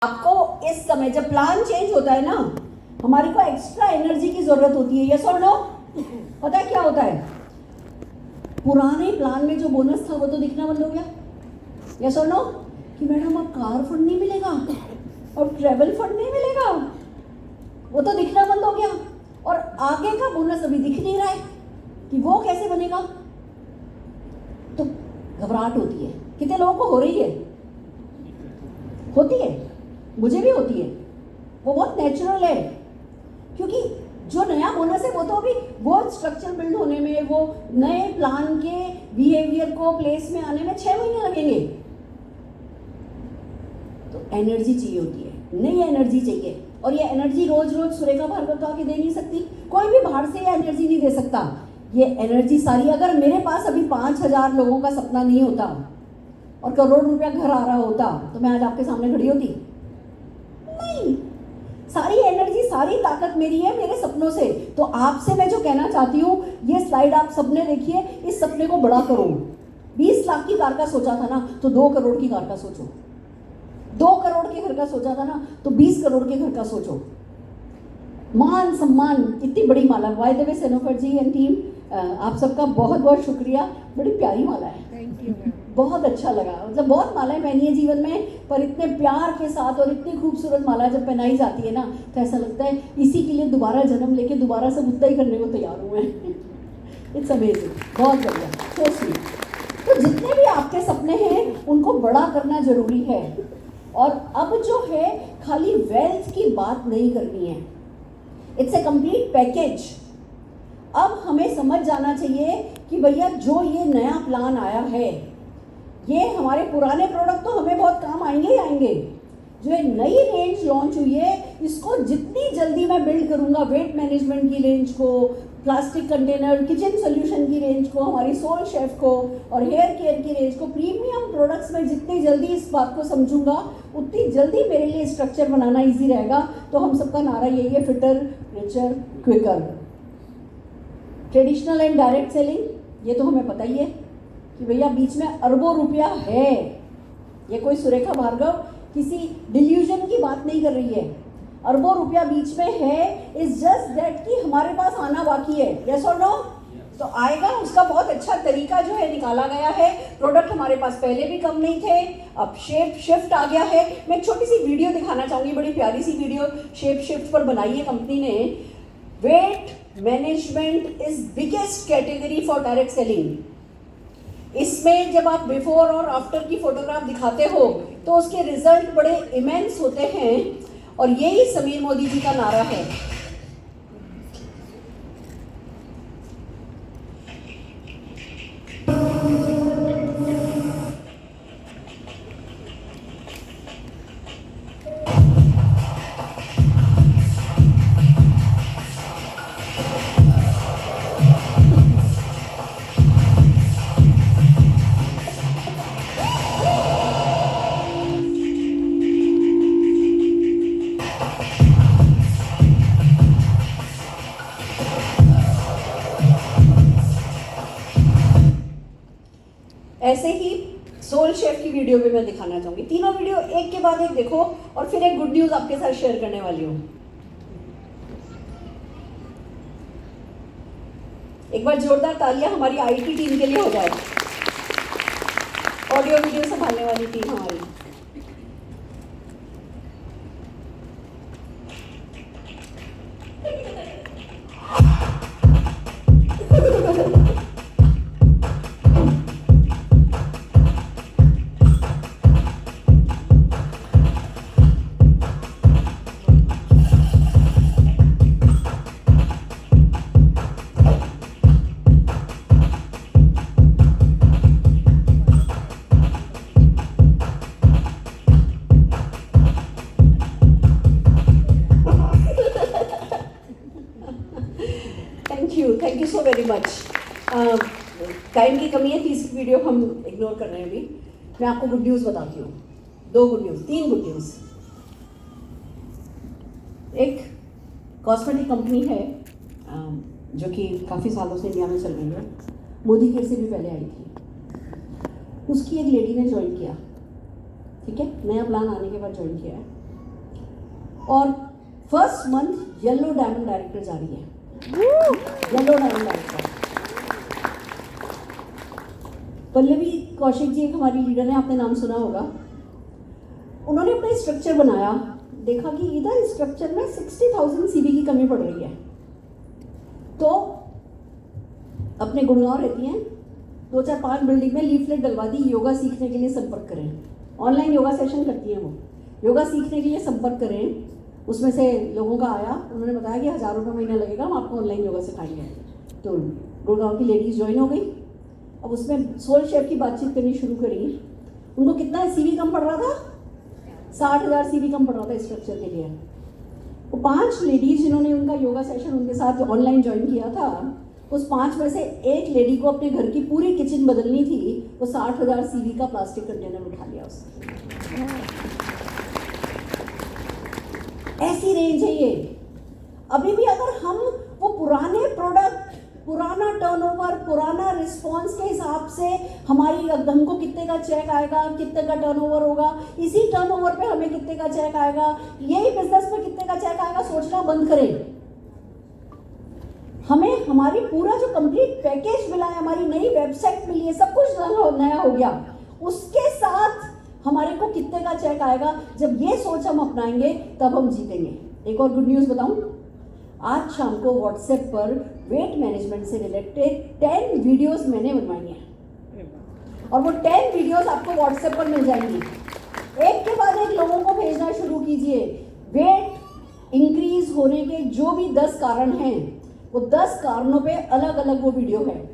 आपको इस समय जब प्लान चेंज होता है ना, हमारी को एक्स्ट्रा एनर्जी की जरूरत होती है। यस और नो? पता है क्या होता है? पुराने प्लान में जो बोनस था वो तो दिखना बंद हो गया। यस और नो? कि मैडम अब कार फंड नहीं मिलेगा, अब ट्रेवल फंड नहीं मिलेगा, वो तो दिखना बंद हो गया। और आगे का बोनस अभी दिख नहीं रहा है कि वो कैसे बनेगा। तो घबराहट होती है। कितने लोगों को हो रही है? होती है, मुझे भी होती है। वो बहुत नेचुरल है, क्योंकि जो नया बोनस है वो तो अभी वो स्ट्रक्चर बिल्ड होने में, वो नए प्लान के बिहेवियर को प्लेस में आने में 6 महीने लगेंगे। तो एनर्जी चाहिए होती है, नई एनर्जी चाहिए। और ये एनर्जी रोज रोज सुरेखा भार्गव तो आके दे नहीं सकती, कोई भी बाहर से ये एनर्जी नहीं दे सकता। ये एनर्जी सारी, अगर मेरे पास अभी 5,000 लोगों का सपना नहीं होता और करोड़ रुपया घर आ रहा होता तो मैं आज आपके सामने खड़ी होती? नहीं। सारी एनर्जी, सारी ताकत मेरी है मेरे सपनों से। तो आपसे मैं जो कहना चाहती हूँ, ये स्लाइड आप सबने देखी है, इस सपने को बड़ा करो। 20 लाख की कार का सोचा था ना, तो 2 करोड़ की कार का सोचो। 2 करोड़ के घर का सोचा था ना, तो 20 करोड़ के घर का सोचो। मान सम्मान, इतनी बड़ी माला। By the way Senofer ji and team, आप सबका बहुत बहुत शुक्रिया। बड़ी प्यारी माला है, थैंक यू मैम। बहुत अच्छा लगा। मतलब बहुत मालाएं पहनी है जीवन में, पर इतने प्यार के साथ और इतनी खूबसूरत माला जब पहनाई जाती है ना, तो ऐसा लगता है इसी के लिए दोबारा जन्म लेके दोबारा सब उतना ही करने को तैयार हुए हैं। इट्स अमेजिंग, बहुत बढ़िया, सो स्वीट। तो जितने भी आपके सपने हैं उनको बड़ा करना जरूरी है। और अब जो है, खाली वेल्थ की बात नहीं करनी है, इट्स ए कंप्लीट पैकेज। अब हमें समझ जाना चाहिए कि भैया जो ये नया प्लान आया है, ये हमारे पुराने प्रोडक्ट तो हमें बहुत काम आएंगे ही आएंगे। जो ये नई रेंज लॉन्च हुई है, इसको जितनी जल्दी मैं बिल्ड करूंगा, वेट मैनेजमेंट की रेंज को, प्लास्टिक कंटेनर, किचन सोल्यूशन की रेंज को, हमारी सोल शेफ को और हेयर केयर की रेंज को, प्रीमियम प्रोडक्ट्स में जितनी जल्दी इस बात को समझूंगा, उतनी जल्दी मेरे लिए स्ट्रक्चर बनाना ईजी रहेगा। तो हम सबका नारा यही है, fitter, richer, quicker. Traditional and direct selling, ये तो हमें पता ही है कि भैया बीच में अरबों रुपया है। ये कोई सुरेखा भार्गव किसी डिल्यूजन की बात नहीं कर रही है, अरबों रुपया बीच में है। इज जस्ट दैट कि हमारे पास आना बाकी है। यस और नो? तो आएगा, उसका बहुत अच्छा तरीका जो है निकाला गया है। प्रोडक्ट हमारे पास पहले भी कम नहीं थे, अब शेप शिफ्ट आ गया है। मैं एक छोटी सी वीडियो दिखाना चाहूँगी, बड़ी प्यारी सी वीडियो शेप शिफ्ट पर बनाई है कंपनी ने। Weight management is biggest category for direct selling. इसमें जब आप बिफोर और आफ्टर की फोटोग्राफ दिखाते हो तो उसके रिजल्ट बड़े इमेंस होते हैं, और यही समीर मोदी जी का नारा है। ऐसे ही सोल शेफ की वीडियो भी मैं दिखाना चाहूंगी। तीनों वीडियो एक के बाद एक देखो, और फिर एक गुड न्यूज आपके साथ शेयर करने वाली हूँ। एक बार जोरदार तालियां हमारी आईटी टीम के लिए हो जाए। ऑडियो वीडियो संभालने वाली टीम हमारी। Thank you so very much. Time की कमी है, तीसरी वीडियो हम इग्नोर कर रहे हैं अभी। मैं आपको गुड न्यूज़ बताती हूँ, 2 गुड न्यूज़, 3 गुड न्यूज़। एक कॉस्मेटिक कंपनी है जो कि काफ़ी सालों से इंडिया में चल रही है, मोदी केयर से भी पहले आई थी। उसकी एक लेडी ने ज्वाइन किया, ठीक है, नया प्लान आने के बाद ज्वाइन किया है। और first month yellow diamond director जा रही है, yellow diamond director. Pallavi Kaushik ji एक हमारी लीडर है, आपने नाम सुना होगा। उन्होंने अपना स्ट्रक्चर बनाया, देखा कि इधर स्ट्रक्चर में 60,000 सीवी की कमी पड़ रही है, तो अपने गुड़गांव रहती हैं, 2-4-5 बिल्डिंग में लीफलेट डलवा दी, योगा सीखने के लिए संपर्क करें। ऑनलाइन योगा सेशन करती हैं वो, योगा सीखने के लिए संपर्क करें। उसमें से लोगों का आया, उन्होंने बताया कि 1000 रुपये महीना लगेगा, हम आपको ऑनलाइन योगा सिखाएंगे। तो गुड़गांव की लेडीज़ ज्वाइन हो गई। अब उसमें सोल शेफ की बातचीत करनी शुरू करी। उनको कितना सीवी कम पड़ रहा था? 60,000 सीवी कम पड़ रहा था स्ट्रक्चर के लिए। वो 5 लेडीज जिन्होंने उनका योगा सेशन उनके साथ ऑनलाइन ज्वाइन किया था, उस 5 में से एक लेडी को अपने घर की पूरी किचन बदलनी थी, वो 60,000 सीवी का प्लास्टिक कंटेनर उठा लिया उसने। ऐसी रेंज है ये। अभी भी अगर हम वो पुराने प्रोडक्ट, पुराना टर्नओवर, पुराना रिस्पॉन्स के हिसाब से हमारी हमको कितने का चेक आएगा, कितने का टर्नओवर होगा, इसी टर्नओवर पे हमें कितने का चेक आएगा, यही बिजनेस में कितने का चेक आएगा, सोचना बंद करें। हमें हमारी पूरा जो कंप्लीट पैकेज मिला है, हमारी नई वेबसाइट मिली है, सब कुछ नया हो गया, उसके साथ हमारे को कितने का चेक आएगा, जब ये सोच हम अपनाएंगे तब हम जीतेंगे। एक और गुड न्यूज़ बताऊं, आज शाम को व्हाट्सएप पर वेट मैनेजमेंट से रिलेटेड 10 वीडियोस मैंने बनवाई हैं, और वो 10 वीडियोस आपको व्हाट्सएप पर मिल जाएंगी। एक के बाद एक लोगों को भेजना शुरू कीजिए। वेट इंक्रीज होने के जो भी 10 कारण हैं, वो 10 कारणों पे अलग अलग वो वीडियो है।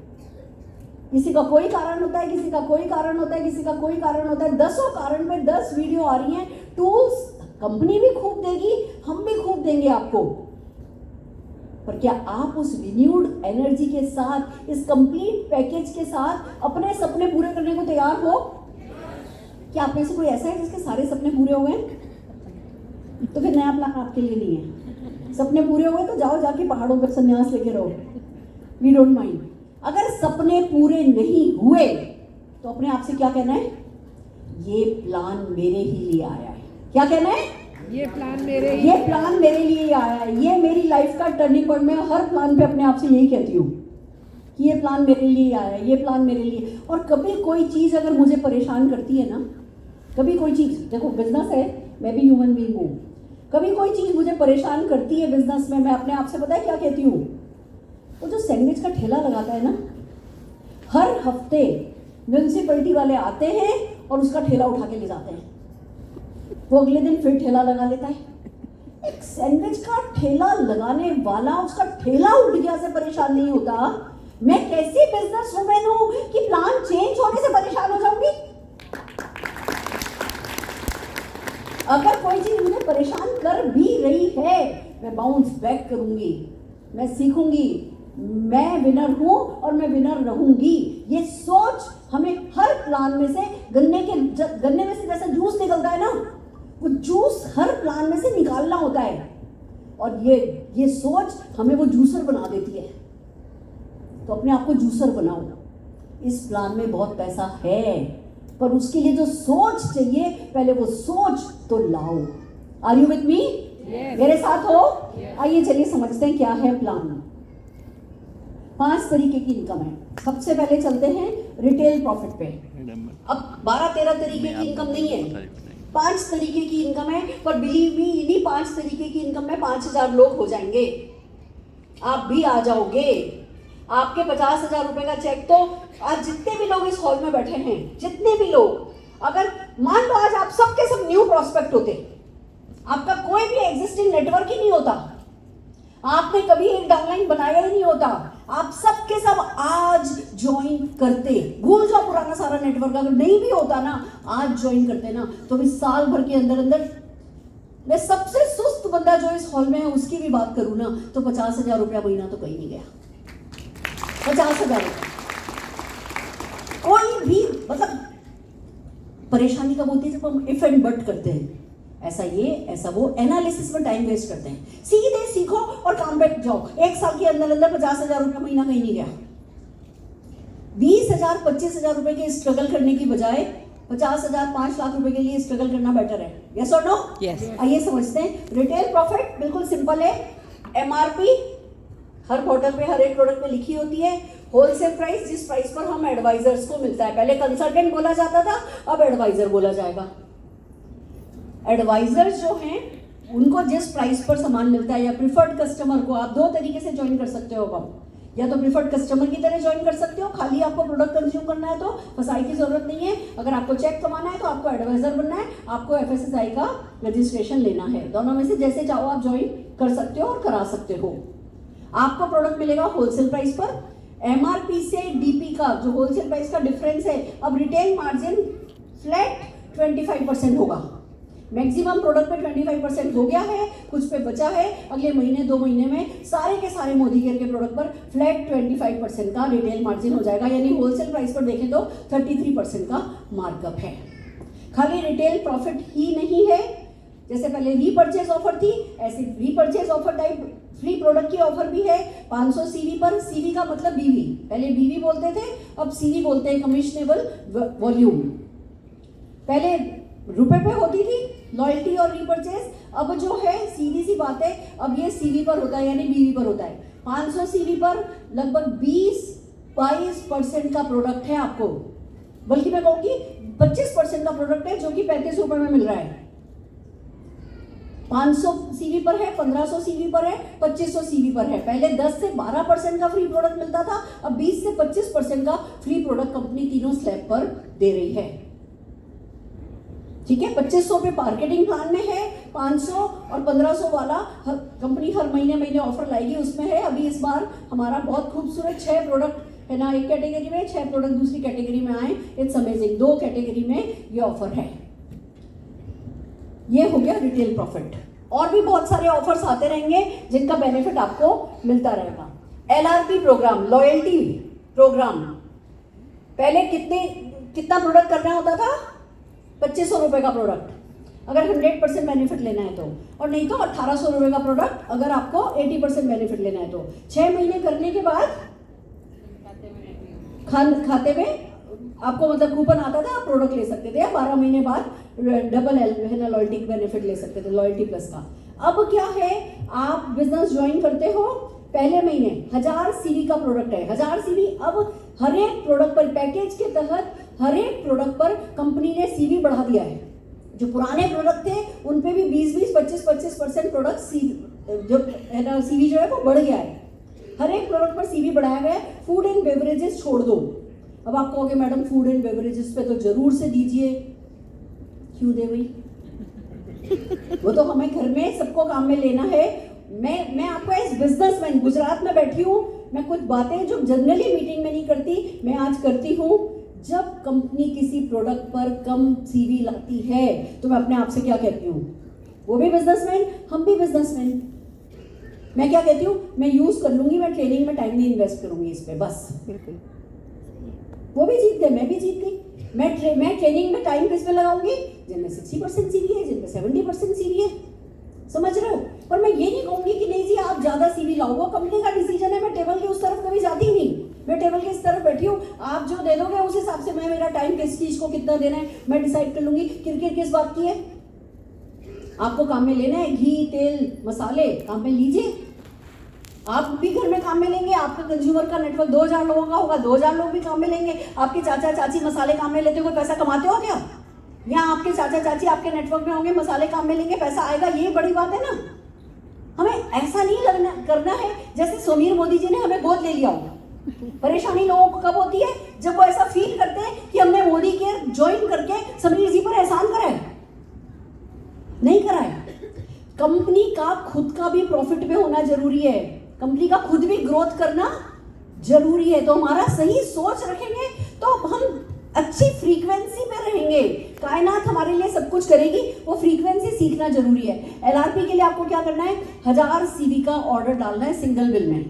किसी का कोई कारण होता है, किसी का कोई कारण होता है, किसी का कोई कारण होता है, 10 कारण पे 10 वीडियो आ रही हैं। टूल्स कंपनी भी खूब देगी, हम भी खूब देंगे आपको। पर क्या आप उस रिन्यूड एनर्जी के साथ, इस कंप्लीट पैकेज के साथ अपने सपने पूरे करने को तैयार हो? क्या आप में से कोई ऐसा है जिसके सारे सपने पूरे हो गए? तो फिर नया प्लान आपके लिए नहीं है। सपने पूरे हो गए तो जाओ, जाके पहाड़ों पर संन्यास लेके रहो, वी डोंट माइंड। अगर सपने पूरे नहीं हुए तो अपने आप से क्या कहना है? ये प्लान मेरे ही लिए आया है। क्या कहना है? ये प्लान मेरे लिए आया है। ये मेरी लाइफ का टर्निंग पॉइंट। मैं हर प्लान पे अपने आप से यही कहती हूँ कि ये प्लान मेरे लिए आया है, ये प्लान मेरे लिए। और कभी कोई चीज़ अगर मुझे परेशान करती है ना, कभी कोई चीज़, देखो बिजनेस है, मैं भी ह्यूमन बीइंग हूँ, कभी कोई चीज़ मुझे परेशान करती है बिजनेस में, मैं अपने आप से पता है क्या कहती हूँ? वो जो सैंडविच का ठेला लगाता है ना, हर हफ्ते म्यूनसिपैलिटी वाले आते हैं और उसका ठेला उठा के ले जाते हैं, वो अगले दिन फिर ठेला लगा लेता है। एक सैंडविच का ठेला लगाने वाला उसका ठेला उठ गया से परेशान नहीं होता। मैं कैसी बिजनेस वुमेन हूं कि प्लान चेंज होने से परेशान हो जाऊंगी? अगर कोई चीज मुझे परेशान कर भी रही है, मैं बाउंस बैक करूंगी, मैं सीखूंगी, मैं विनर हूं और मैं विनर रहूंगी। ये सोच हमें हर प्लान में से, गन्ने में से जैसे जूस निकलता है ना, वो जूस हर प्लान में से निकालना होता है, और ये सोच हमें वो जूसर बना देती है। तो अपने आप को जूसर बनाओ। इस प्लान में बहुत पैसा है, पर उसके लिए जो सोच चाहिए, पहले वो सोच तो लाओ। Are you with me? मेरे साथ हो? आइए चलिए समझते हैं क्या है प्लान। 5 तरीके की इनकम है। सबसे पहले चलते हैं रिटेल प्रॉफिट पे। अब 12-13 तरीके की इनकम नहीं है, 5 तरीके की इनकम है। पर बिलीव मी, इन्हीं 5 तरीके की इनकम में 5,000 लोग हो जाएंगे। आप भी आ जाओगे। आपके 50,000 रुपए का चेक तो आज जितने भी लोग इस हॉल में बैठे हैं, जितने भी लोग, अगर मान लो आज आप सबके सब न्यू प्रोस्पेक्ट होते, आपका कोई भी एग्जिस्टिंग नेटवर्क ही नहीं होता, आपने कभी एक डाउनलाइन बनाया ही नहीं होता, आप सब के सब आज ज्वाइन करते। भूल जाओ पुराना सारा नेटवर्क, अगर नहीं भी होता ना, आज ज्वाइन करते ना, तो इस साल भर के अंदर अंदर मैं सबसे सुस्त बंदा जो इस हॉल में है उसकी भी बात करूं ना, तो 50,000 रुपया महीना तो कहीं नहीं गया। 50,000 रुपया। कोई भी मतलब परेशानी कब होती है? जब हम इफ एंड बट करते हैं, ऐसा ये ऐसा वो, एनालिसिस में टाइम वेस्ट करते हैं। सीधे सीखो और काम पे जाओ। 1 साल के अंदर अंदर 50,000 रुपया महीना कहीं नहीं गया। 20,000 25,000 रुपए के स्ट्रगल करने की बजाय 50,000 5 लाख रुपए के लिए स्ट्रगल करना बेटर है? यस और नो? Yes. आइए समझते हैं। रिटेल प्रॉफिट बिल्कुल सिंपल है। एमआरपी हर बॉटल पे, हर एक प्रोडक्ट में लिखी होती है। होलसेल प्राइस, जिस प्राइस पर हम एडवाइजर्स को मिलता है, पहले कंसल्टेंट बोला जाता था, अब एडवाइजर बोला जाएगा। एडवाइजर्स जो हैं उनको जिस प्राइस पर सामान मिलता है, या प्रिफर्ड कस्टमर को आप दो तरीके से ज्वाइन कर सकते हो। अब या तो प्रिफर्ड कस्टमर की तरह ज्वाइन कर सकते हो, खाली आपको प्रोडक्ट कंज्यूम करना है तो फसाई की जरूरत नहीं है। अगर आपको चेक कमाना है तो आपको एडवाइजर बनना है, आपको एफएसएसआई का रजिस्ट्रेशन लेना है। दोनों में से जैसे चाहो आप ज्वाइन कर सकते हो और करा सकते हो। आपको प्रोडक्ट मिलेगा होलसेल प्राइस पर। एमआरपी से डीपी का जो होलसेल प्राइस का डिफरेंस है, अब रिटेल मार्जिन फ्लैट 25% होगा। मैक्सिमम प्रोडक्ट पे 25% हो गया है, कुछ पे बचा है। अगले महीने 2 महीने में सारे के सारे मोदी केयर के प्रोडक्ट पर फ्लैट 25% का रिटेल मार्जिन हो जाएगा, यानी होलसेल प्राइस पर देखें तो 33% का मार्कअप है। खाली रिटेल प्रॉफिट ही नहीं है, जैसे पहले रीपर्चेज ऑफर थी, ऐसे repurchase offer type free product की ऑफर भी है। 500 सीवी पर, सीवी का मतलब बीवी, पहले बीवी बोलते थे, अब सीवी बोलते हैं, कमिशनेबल वॉल्यूम। पहले रुपए पे होती थी लॉयल्टी और रीपर्चेज, अब जो है सीधी सी बात है, अब ये सीवी पर होता है, यानी बीवी पर होता है। 500 सीवी पर लगभग 20-22% का प्रोडक्ट है आपको, बल्कि मैं कहूँगी 25% का प्रोडक्ट है जो कि 35 रुपए में मिल रहा है। 500 सीवी पर है, 1500 सीवी पर है, 2500 सीवी पर है। पहले 10 से 12% का फ्री प्रोडक्ट मिलता था, अब 20 से 25% का फ्री प्रोडक्ट कंपनी तीनों स्लैब पर दे रही है। ठीक है, 2500 पे मार्केटिंग प्लान में है, 500 और 1500 वाला कंपनी हर महीने ऑफर लाएगी, उसमें है। अभी इस बार हमारा बहुत खूबसूरत 6 प्रोडक्ट है ना, एक कैटेगरी में, 6 प्रोडक्ट दूसरी कैटेगरी में आए। इट्स अमेजिंग, 2 कैटेगरी में ये ऑफर है। ये हो गया रिटेल प्रॉफिट। और भी बहुत सारे ऑफर्स आते रहेंगे जिनका बेनिफिट आपको मिलता रहेगा। एलआरपी प्रोग्राम, लॉयल्टी प्रोग्राम, पहले कितना प्रोडक्ट करना होता था? 2500 रुपए का प्रोडक्ट अगर 100% बेनिफिट लेना है तो, और नहीं तो 1800 रुपए का प्रोडक्ट अगर आपको 80% बेनिफिट लेना है तो। 6 महीने करने के बाद खाते में आपको मतलब कूपन आता था, आप प्रोडक्ट ले सकते थे, या 12 महीने बाद डबल है ना लॉयल्टी बेनिफिट ले सकते थे, लॉयल्टी प्लस का। अब क्या है, आप बिजनेस ज्वाइन करते हो, पहले महीने 1000 सीवी का प्रोडक्ट है, 1000 सीवी। अब हर एक प्रोडक्ट पर, पैकेज के तहत हर एक प्रोडक्ट पर कंपनी ने सीवी बढ़ा दिया है। जो पुराने प्रोडक्ट थे उन पे भी 20-20, 25-25% प्रोडक्ट जो है ना सीवी जो है वो बढ़ गया है। हर एक प्रोडक्ट पर सीवी बढ़ाया गया है। फूड एंड बेवरेजेस छोड़ दो। अब आप कहोगे मैडम फूड एंड बेवरेजेस पे तो जरूर से दीजिए, क्यों दे भाई? वो तो हमें घर में सबको काम में लेना है। मैं आपको एज बिजनेसमैन गुजरात में बैठी हूँ, मैं कुछ बातें जो जनरली मीटिंग में नहीं करती, मैं आज करती हूँ। जब कंपनी किसी प्रोडक्ट पर कम सीवी लाती है तो मैं अपने आप से क्या कहती हूँ? वो भी बिजनेसमैन, हम भी बिजनेसमैन। मैं क्या कहती हूँ? मैं यूज कर लूंगी, मैं ट्रेनिंग में टाइम नहीं इन्वेस्ट करूंगी इस पे, बस। बिल्कुल। वो भी जीत गए, मैं भी जीत गई। मैं ट्रेनिंग में टाइम किस पे लगाऊंगी? जिनमें 60% सीवी है, जिनमें 70% सीवी है। समझ रहे हो? पर मैं ये नहीं कहूंगी कि नहीं जी आप ज्यादा सीवी लाओ, वो कंपनी का डिसीजन है। मैं टेबल के उस तरफ कभी जाती ही नहीं, मैं टेबल के इस तरफ बैठी हूँ। आप जो दे दोगे उस हिसाब से मैं, मेरा टाइम किस चीज को कितना देना है मैं डिसाइड कर लूंगी। क्रिकेट किस बात की है? आपको काम में लेना है, घी तेल मसाले काम में लीजिए। आप भी घर में काम में लेंगे, आपका कंज्यूमर का नेटवर्क 2000 लोगों का होगा, 2000 लोग भी काम में लेंगे। आपके चाचा चाची मसाले काम में लेते हुए पैसा कमाते हो क्या? या आपके चाचा चाची आपके नेटवर्क में होंगे, मसाले काम में लेंगे, पैसा आएगा, ये बड़ी बात है ना। हमें ऐसा नहीं करना है जैसे समीर मोदी जी ने हमें गोद ले लिया हो। परेशानी लोगों को कब होती है? जब वो ऐसा फील करते हैं कि हमने मोदी के ज्वाइन करके समीर जी पर एहसान कराया। नहीं कराया। कंपनी का खुद का भी प्रॉफिट पे होना जरूरी है, कंपनी का खुद भी ग्रोथ करना जरूरी है। तो हमारा सही सोच रखेंगे तो हम अच्छी फ्रीक्वेंसी पे रहेंगे। कायनात हमारे लिए सब कुछ करेगी, वो फ्रीक्वेंसी सीखना जरूरी है। एलआरपी के लिए आपको क्या करना है? 1000 सीवी का ऑर्डर डालना है सिंगल बिल में,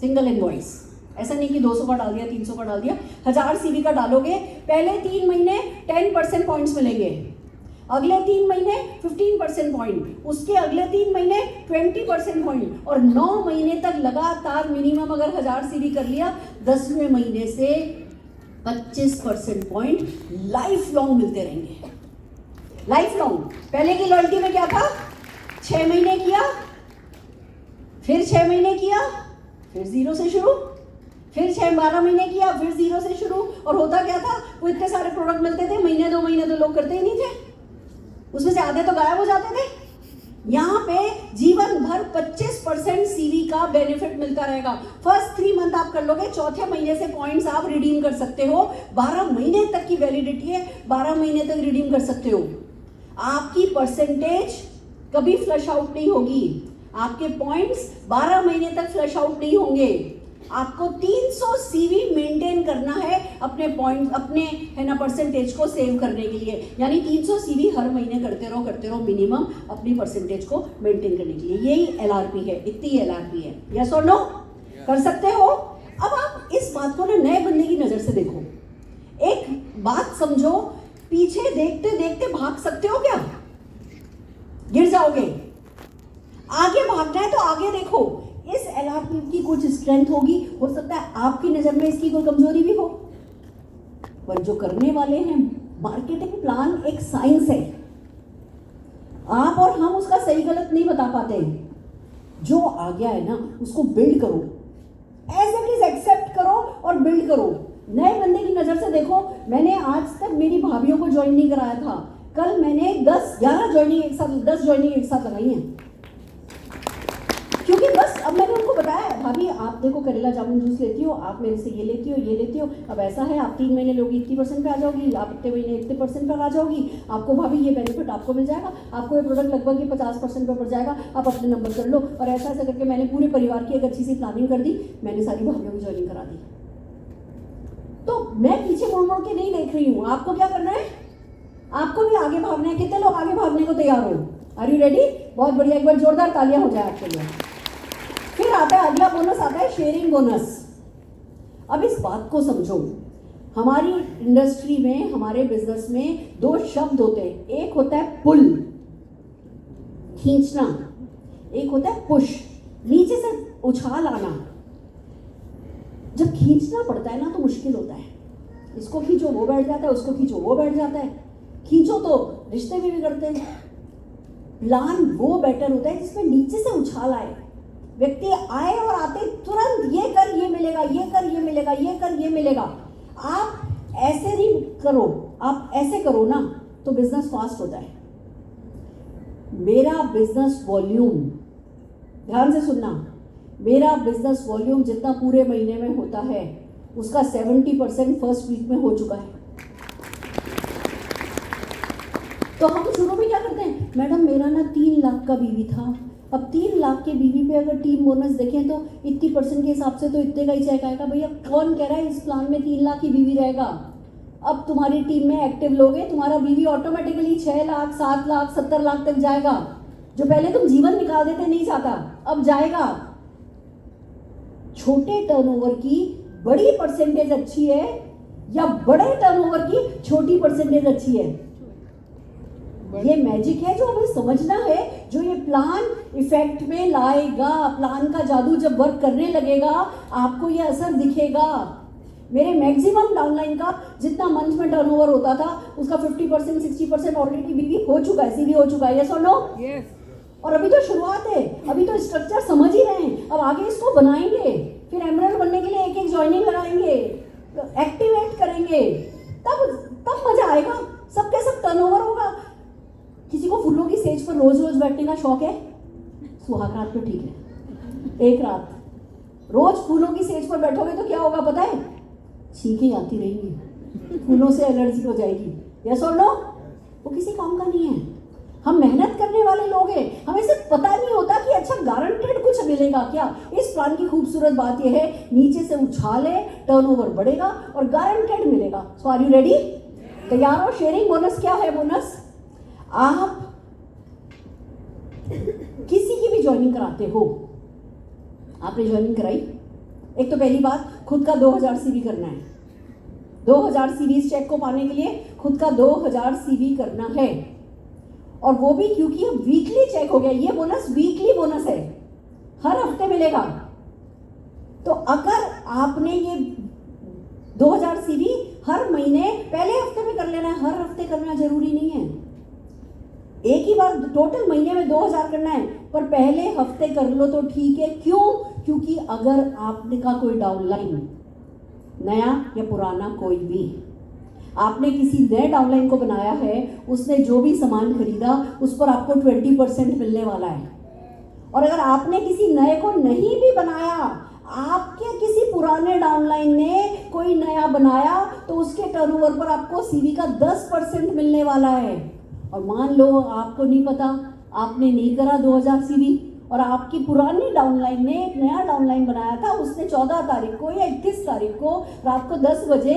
सिंगल इनवॉइस। ऐसा नहीं कि 200 का डाल दिया, 300 का डाल दिया। 1000 सीवी का डालोगे, पहले 3 महीने 10% पॉइंट्स मिलेंगे, अगले 3 महीने 15% पॉइंट, उसके अगले 3 महीने 20% पॉइंट, और 9 महीने तक लगातार मिनिमम अगर 1000 सीवी कर लिया, 10वें महीने से 25% पॉइंट लाइफ लॉन्ग मिलते रहेंगे, लाइफ लॉन्ग। पहले की लॉयल्टी में क्या था, 6 महीने किया, फिर 6 महीने किया, फिर 0 से शुरू, फिर 12 महीने किया, फिर 0 से शुरू। और होता क्या था, वो इतने सारे प्रोडक्ट मिलते थे, महीने 2 महीने तो लोग करते ही नहीं थे, उसमें से आधे तो गायब हो जाते थे। यहाँ पे जीवन भर 25% सीवी का बेनिफिट मिलता रहेगा। फर्स्ट 3 मंथ आप कर लोगे, चौथे महीने से पॉइंट्स आप रिडीम कर सकते हो। 12 महीने तक की वैलिडिटी है, 12 महीने तक रिडीम कर सकते हो। आपकी परसेंटेज कभी फ्लश आउट नहीं होगी, आपके पॉइंट्स 12 महीने तक फ्लश आउट नहीं होंगे। आपको 300 सीवी मेंटेन करना है अपने पॉइंट, अपने है ना परसेंटेज को सेव करने के लिए। यानी 300 सीवी हर महीने करते रहो मिनिमम अपनी परसेंटेज को मेंटेन करने के लिए। यही एलआरपी है, इतनी एलआरपी है। यस और नो? कर सकते हो? अब आप इस बात को ना नए बंदे की नजर से देखो। एक बात समझो, पीछे देखते देखते भाग सकते हो क्या? गिर जाओगे। आगे भागना है तो आगे देखो। इस एलआरपी की कुछ स्ट्रेंथ होगी, हो सकता है आपकी नजर में इसकी कोई कमजोरी भी हो, पर जो करने वाले हैं, मार्केटिंग प्लान एक साइंस है। आप और हम उसका सही गलत नहीं बता पाते। जो आ गया है ना उसको बिल्ड करो, एज इट इज एक्सेप्ट करो और बिल्ड करो। नए बंदे की नजर से देखो। मैंने आज तक मेरी भाभीियों को ज्वाइन नहीं कराया था, कल मैंने 10-11 ज्वाइनिंग एक साथ, 10 ज्वाइनिंग एक साथ लगाई हैं। क्योंकि बस अब मैंने उनको बताया, भाभी आप देखो करेला जामुन जूस लेती हो, आप मेरे से ये लेती हो, ये लेती हो। अब ऐसा है, आप 3 महीने लोगी 80% पे आ जाओगी, आप इतने महीने 80% पर आ जाओगी। आपको भाभी ये बेनिफिट आपको मिल जाएगा, आपको ये प्रोडक्ट लगभग ये 50% पे पड़ जाएगा, आप अपने नंबर कर लो। और ऐसा ऐसा करके मैंने पूरे परिवार की एक अच्छी सी प्लानिंग कर दी। मैंने सारी भाभीयों की ज्वाइनिंग करा दी। तो मैं पीछे मुड़ मुड़ के नहीं देख रही हूँ। आपको क्या करना है? आपको भी आगे भागना है। कितने लोग आगे भागने को तैयार हो? Are you ready? बहुत बढ़िया, एक बार जोरदार तालियां हो जाए आपके लिए। फिर आता है अगला बोनस, आता है शेयरिंग बोनस। अब इस बात को समझो, हमारी इंडस्ट्री में, हमारे बिजनेस में 2 शब्द होते हैं। एक होता है पुल, खींचना, एक होता है पुश, नीचे से उछाल आना। जब खींचना पड़ता है ना तो मुश्किल होता है। इसको खींचो वो बैठ जाता है, उसको खींचो वो बैठ जाता है, खींचो तो रिश्ते भी बिगड़ते हैं। प्लान वो बेटर होता है जिसमें नीचे से उछाल आए, व्यक्ति आए और आते तुरंत ये कर ये मिलेगा, ये कर ये मिलेगा, ये कर ये मिलेगा। आप ऐसे नहीं करो, आप ऐसे करो ना तो बिजनेस फास्ट होता है। मेरा बिजनेस वॉल्यूम, ध्यान से सुनना, मेरा बिजनेस वॉल्यूम जितना पूरे महीने में होता है उसका 70% फर्स्ट वीक में हो चुका है। तो हम शुरू में क्या करते हैं, मैडम मेरा ना 3 लाख का बीवी था, अब 3 लाख के बीवी पे अगर टीम बोनस देखें तो 80% के हिसाब से तो इतने का ही चेक आएगा। भैया कौन कह रहा है इस प्लान में 3 लाख की बीवी रहेगा? अब तुम्हारी टीम में एक्टिव लोग हैं, तुम्हारा बीवी ऑटोमेटिकली 6 लाख, 7 लाख, 70 लाख तक जाएगा। जो पहले तुम जीवन निकाल देते नहीं चाहता, अब जाएगा। छोटे टर्नओवर की बड़ी परसेंटेज अच्छी है या बड़े टर्नओवर की छोटी परसेंटेज अच्छी है? ये मैजिक है जो हमें समझना है, जो ये प्लान इफेक्ट में लाएगा। प्लान का जादू जब वर्क करने लगेगा आपको ये असर दिखेगा। मेरे मैक्सिमम डाउनलाइन का जितना मंथ में टर्नओवर होता था उसका 50% 60% ऑलरेडी बीवी हो चुका है, सीवी हो चुका है। यस और नो? यस। और अभी तो शुरुआत है, अभी तो स्ट्रक्चर समझ ही रहे हैं, अब आगे इसको बनाएंगे। फिर एमरल्ड बनने के लिए एक ज्वाइनिंग लगाएंगे, एक्टिवेट करेंगे, तब मजा आएगा। सबके सब टर्नओवर होगा। किसी को फूलों की सेज पर रोज रोज बैठने का शौक है? सुहाग रात तो ठीक है, एक रात रोज फूलों की सेज पर बैठोगे तो क्या होगा पता है? छींकें आती रहेंगी, फूलों से एलर्जी हो जाएगी। यस और नो? वो किसी काम का नहीं है। हम मेहनत करने वाले लोग हैं, हमें सिर्फ पता नहीं होता कि अच्छा गारंटेड कुछ मिलेगा क्या। इस प्लान की खूबसूरत बात यह है, नीचे से उछाले, टर्नओवर बढ़ेगा और गारंटेड मिलेगा। सो आर यू रेडी? तैयार हो? शेयरिंग बोनस क्या है? बोनस आप किसी की भी ज्वाइनिंग कराते हो, आपने ज्वाइनिंग कराई, एक तो पहली बात खुद का 2000 सीवी करना है। 2000 सीवी इस चेक को पाने के लिए खुद का 2000 सीवी करना है। और वो भी क्योंकि अब वीकली चेक हो गया, ये बोनस वीकली बोनस है, हर हफ्ते मिलेगा। तो अगर आपने ये 2000 सीवी हर महीने पहले हफ्ते में कर लेना है, हर हफ्ते करना जरूरी नहीं है। एक ही बार टोटल महीने में 2000 करना है, पर पहले हफ्ते कर लो तो ठीक है। क्यों? क्योंकि अगर आपने का कोई डाउनलाइन, नया या पुराना कोई भी, आपने किसी नए डाउनलाइन को बनाया है, उसने जो भी सामान खरीदा उस पर आपको 20% मिलने वाला है। और अगर आपने किसी नए को नहीं भी बनाया, आपके किसी पुराने डाउनलाइन ने कोई नया बनाया, तो उसके टर्नओवर पर आपको सीवी का 10% मिलने वाला है। और मान लो आपको नहीं पता, आपने नहीं करा 2000 सीवी, और आपकी पुरानी डाउनलाइन ने एक नया डाउनलाइन बनाया था, उसने 14 तारीख को या 21 तारीख को रात को 10 बजे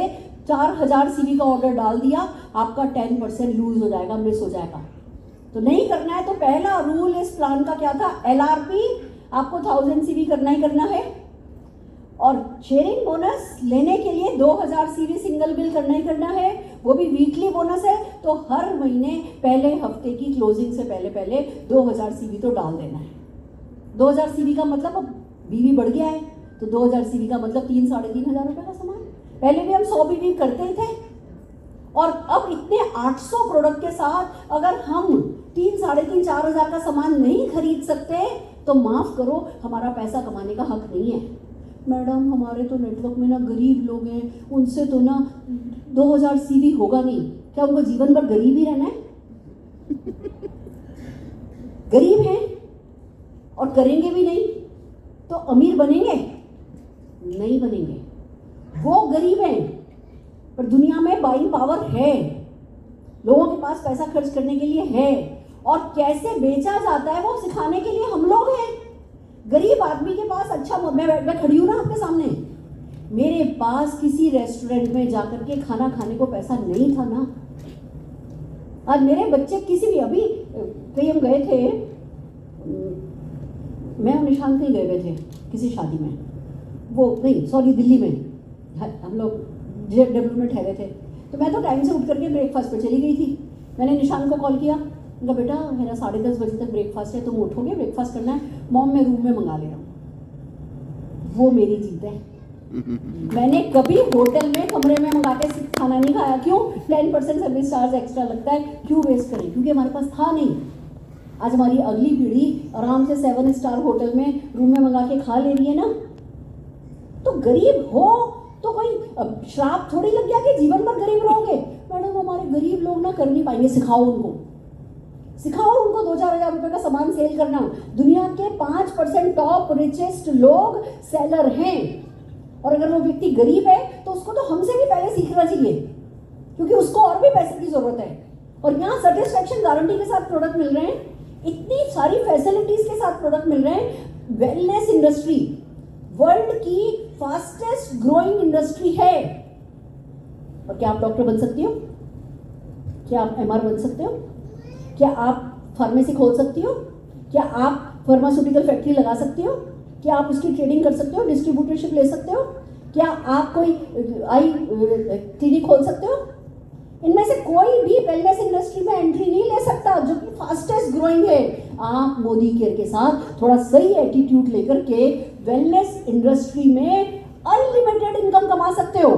4000 सीवी का ऑर्डर डाल दिया, आपका 10% लूज हो जाएगा, मिस हो जाएगा। तो नहीं करना है। तो पहला रूल इस प्लान का क्या था? एलआरपी आपको 1000 सीवी करना ही करना है, और शेयरिंग बोनस लेने के लिए 2000 सीवी सिंगल बिल करना ही करना है, वो भी वीकली बोनस है। तो हर महीने पहले हफ्ते की क्लोजिंग से पहले पहले 2000 सीवी तो डाल देना है। 2000 सीवी का मतलब अब बीवी बढ़ गया है, तो 2000 सीवी का मतलब 3-3,500 रुपये का सामान। पहले भी हम 100 बीवी करते ही थे, और अब इतने 800 प्रोडक्ट के साथ अगर हम 3-3,500-4,000 का सामान नहीं खरीद सकते, तो माफ़ करो, हमारा पैसा कमाने का हक नहीं है। मैडम हमारे तो नेटवर्क में ना गरीब लोग हैं, उनसे तो ना 2000 सीवी होगा नहीं। क्या उनको जीवन भर गरीब ही रहना है? गरीब हैं और करेंगे भी नहीं, तो अमीर बनेंगे? नहीं बनेंगे। वो गरीब हैं, पर दुनिया में बाइंग पावर है, लोगों के पास पैसा खर्च करने के लिए है, और कैसे बेचा जाता है वो सिखाने के लिए हम लोग हैं। गरीब आदमी के पास, अच्छा मैं खड़ी हूँ ना आपके सामने, मेरे पास किसी रेस्टोरेंट में जाकर के खाना खाने को पैसा नहीं था ना। आज मेरे बच्चे किसी भी, अभी कहीं हम गए थे, मैं और निशांत कहीं गए हुए थे किसी शादी में, वो नहीं सॉरी दिल्ली में, हम लोग JW में ठहरे थे। तो मैं तो टाइम से उठ करके ब्रेकफास्ट पे चली गई थी। मैंने निशांत को कॉल किया, उनका बेटा मेरा 10:30 बजे तक ब्रेकफास्ट है, तुम उठोगे? ब्रेकफास्ट करना है? मॉम मैं रूम में मंगा ले रहा हूँ। वो मेरी जीत है। मैंने कभी होटल में कमरे में मंगा के खाना नहीं खाया। क्यों? 10% सर्विस चार्ज एक्स्ट्रा लगता है, क्यों वेस्ट करें? क्योंकि हमारे पास था नहीं। आज हमारी अगली पीढ़ी आराम से 7 स्टार होटल में रूम में मंगा के खा ले रही है ना। तो गरीब हो तो कोई श्राप थोड़ी लग गया कि जीवन भर गरीब रहोगे। मैडम हमारे गरीब लोग ना कर नहीं पाएंगे, सिखाओ उनको 2-4 हज़ार रुपए का सामान सेल करना। दुनिया के 5% टॉप रिचेस्ट लोग सेलर हैं, और अगर वो व्यक्ति गरीब है तो उसको तो हमसे भी पहले सीखना चाहिए, क्योंकि उसको और भी पैसे की जरूरत है। और यहाँ सेटिस्फैक्शन गारंटी के साथ प्रोडक्ट मिल रहे हैं, इतनी सारी फैसिलिटीज के साथ प्रोडक्ट मिल रहे हैं। वेलनेस इंडस्ट्री वर्ल्ड की फास्टेस्ट ग्रोइंग इंडस्ट्री है। और क्या आप डॉक्टर बन सकती हो? क्या आप MR बन सकते हो? क्या आप फार्मेसी खोल सकती हो? क्या आप फार्मास्यूटिकल फैक्ट्री लगा सकती हो? क्या आप उसकी ट्रेडिंग कर सकते हो, डिस्ट्रीब्यूटरशिप ले सकते हो? क्या आप कोई आई क्लिनिक खोल सकते हो? इनमें से कोई भी वेलनेस इंडस्ट्री में एंट्री नहीं ले सकता, जो कि फास्टेस्ट ग्रोइंग है। आप मोदी केयर के साथ थोड़ा सही एटीट्यूड लेकर के वेलनेस इंडस्ट्री में अनलिमिटेड इनकम कमा सकते हो।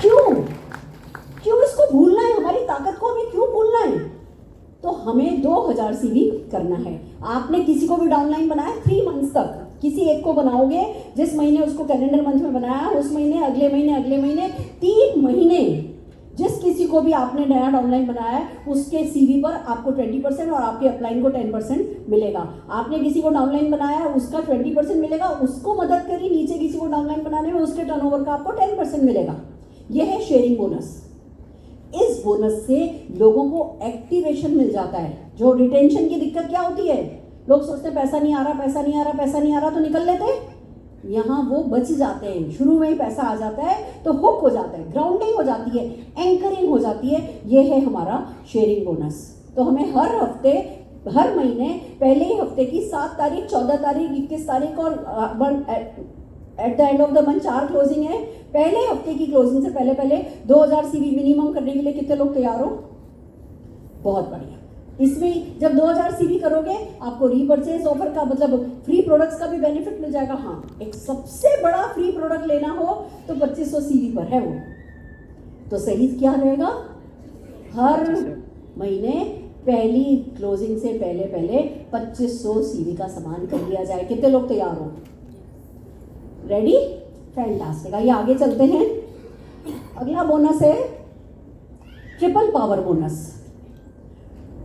क्यों इसको भूलना है? हमारी ताकत को हमें क्यों भूलना है? तो हमें 2000 सीवी करना है। आपने किसी को भी डाउनलाइन बनाया 3 मंथ्स तक, किसी एक को बनाओगे, जिस महीने उसको कैलेंडर मंथ में बनाया, उस महीने, अगले महीने 3 महीने जिस किसी को भी आपने नया डाउनलाइन बनाया है उसके सीवी पर आपको 20% और आपके अपलाइन को 10% मिलेगा। आपने किसी को डाउनलाइन बनाया है उसका 20% मिलेगा, उसको मदद करी नीचे किसी को डाउनलाइन बनाने में, उसके टर्नओवर का आपको 10% मिलेगा। यह है शेयरिंग बोनस। इस बोनस से लोगों को एक्टिवेशन मिल जाता है। जो रिटेंशन की दिक्कत क्या होती है, लोग सोचते हैं पैसा नहीं आ रहा तो निकल लेते हैं। यहाँ वो बच जाते हैं, शुरू में ही पैसा आ जाता है तो हुक हो जाता है, ग्राउंडिंग हो जाती है, एंकरिंग हो जाती है। ये है हमारा शेयरिंग बोनस। तो हमें हर हफ्ते, हर महीने पहले ही हफ्ते की 7 तारीख, 14 तारीख, 21 तारीख और at the end of the month 4 closing है। पहले हफ्ते की क्लोजिंग से पहले पहले 2000 सीवी मिनिमम करने के लिए कितने लोग तैयार हो? बहुत बढ़िया। इसमें जब 2000 सीवी करोगे आपको रीपरचेज ऑफर का मतलब फ्री प्रोडक्ट्स का भी बेनिफिट मिल जाएगा। हाँ, एक सबसे बड़ा फ्री प्रोडक्ट लेना हो तो 2500 सीवी पर है वो, तो सही क्या रहेगा, हर महीने पहली क्लोजिंग से पहले 2500 सीवी का सामान कर लिया जाए। कितने लोग तैयार हो? रेडी? फैंटास्टिक। आइए आगे चलते हैं। अगला बोनस है triple power bonus.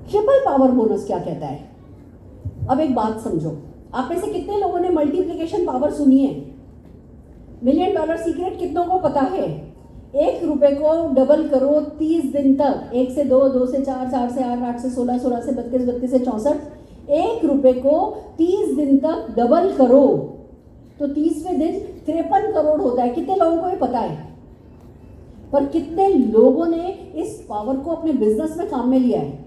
Triple power bonus क्या कहता है? अब एक बात समझो, आप में से कितने लोगों ने मल्टीप्लिकेशन पावर सुनी है? मिलियन डॉलर सीक्रेट कितनों को पता है? 1 रुपए को डबल करो 30 दिन तक, 1 से 2, 2 से 4, 4 से 8, 8 से 16, 16 से 32, 32 से 64, 1 रुपए को 30 दिन तक डबल करो तो 30वें दिन 53 करोड़ होता है। कितने लोगों को ये पता है? पर कितने लोगों ने इस पावर को अपने बिजनेस में काम में लिया है?